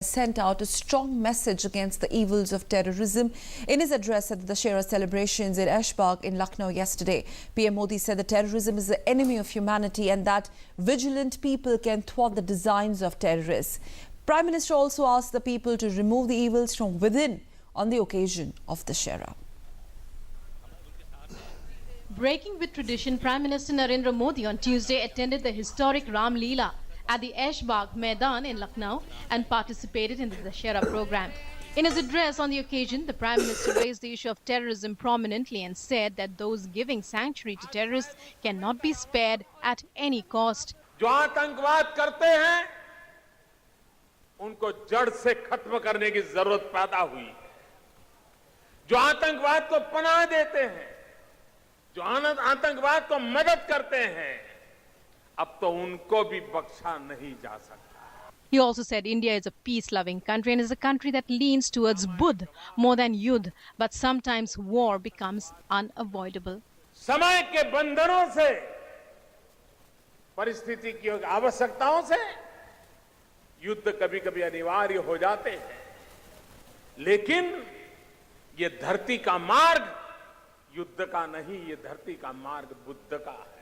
Sent out a strong message against the evils of terrorism. In his address at the Dussehra celebrations in Ashbagh in Lucknow yesterday, PM Modi said that terrorism is the enemy of humanity and that vigilant people can thwart the designs of terrorists. Prime Minister also asked the people to remove the evils from within on the occasion of Dussehra. Breaking with tradition, Prime Minister Narendra Modi on Tuesday attended the historic Ram Leela at the Ashbagh Maidan in Lucknow and participated in the Dussehra program. In his address on the occasion, the Prime Minister raised the issue of terrorism prominently and said that those giving sanctuary to terrorists cannot be spared at any cost. जो आतंकवाद करते हैं उनको जड़ से खत्म करने की जरूरत पैदा हुई है। जो आतंकवाद को पनाह देते हैं, जो आतंकवाद को मदद करते हैं, अब तो उनको भी बख्शा नहीं जा सकता। He also said India is a peace-loving country and is a country that leans towards Buddh more than Yudh, but sometimes war becomes unavoidable. समय के बंधनों से, परिस्थिति की आवश्यकताओं से युद्ध कभी-कभी अनिवार्य हो जाते हैं, लेकिन ये धरती का मार्ग युद्ध का नहीं, ये धरती का मार्ग बुद्ध का है।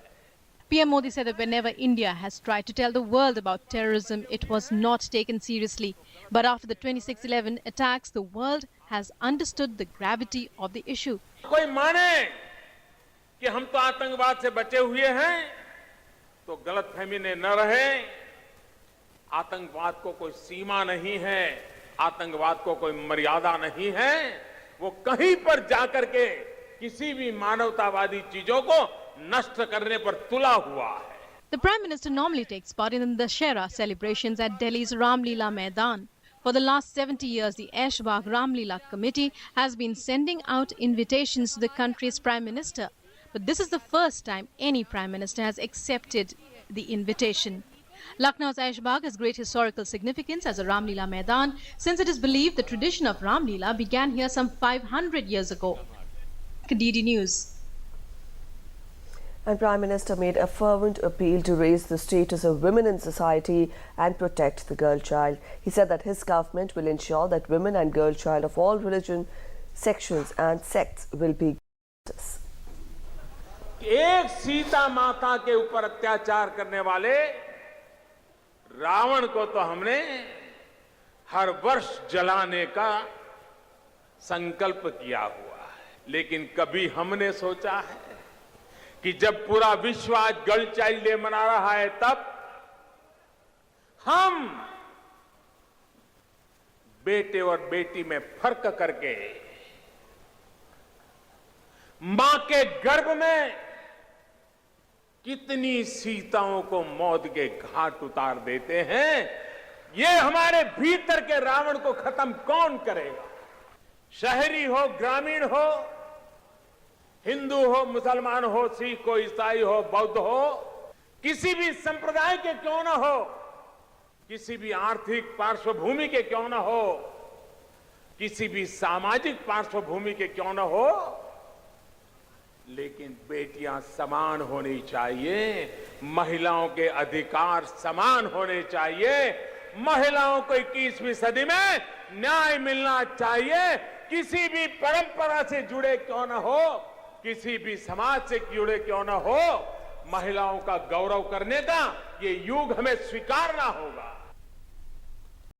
PM Modi said that whenever India has tried to tell the world about terrorism, it was not taken seriously. But after the 26/11 attacks, the world has understood the gravity of the issue. कोई माने कि हम तो आतंकवाद से बचे हुए हैं, तो गलतफहमी ने न रहे। आतंकवाद को कोई सीमा नहीं है, आतंकवाद को कोई मर्यादा नहीं है। वो कहीं पर जाकर के किसी भी मानवतावादी चीजों को नष्ट करने पर तुला हुआ है। The Prime Minister normally takes part in the Dussehra celebrations at Delhi's Ram Leela Maidan. For the last 70 years, the Ashbagh Ram Leela Committee has been sending out invitations to the country's Prime Minister. But this is the first time any Prime Minister has accepted the invitation. Lucknow's Ashbagh has great historical significance as a Ram Leela Maidan, since it is believed the tradition of Ram Leela began here some 500 years ago. DD News. And Prime Minister made a fervent appeal to raise the status of women in society and protect the girl child. He said that his government will ensure that women and girl child of all religion, sections and sects will be justice. एक सीता माता के ऊपर अत्याचार करने वाले रावण को तो हमने हर वर्ष जलाने का संकल्प किया हुआ है, लेकिन कभी हमने सोचा है कि जब पूरा विश्व आज गर्ल चाइल्ड डे मना रहा है, तब हम बेटे और बेटी में फर्क करके मां के गर्भ में कितनी सीताओं को मौत के घाट उतार देते हैं। ये हमारे भीतर के रावण को खत्म कौन करेगा? शहरी हो, ग्रामीण हो, हिंदू हो, मुसलमान हो, सिख हो, ईसाई हो, बौद्ध हो, किसी भी संप्रदाय के क्यों ना हो, किसी भी आर्थिक पार्श्वभूमि के क्यों ना हो, किसी भी सामाजिक पार्श्वभूमि के क्यों ना हो, लेकिन बेटियां समान होनी चाहिए, महिलाओं के अधिकार समान होने चाहिए, महिलाओं को 21वीं सदी में न्याय मिलना चाहिए। किसी भी परंपरा से जुड़े क्यों ना हो, किसी भी समाज से जुड़े क्यों ना हो, महिलाओं का गौरव करने का ये युग हमें स्वीकारना होगा।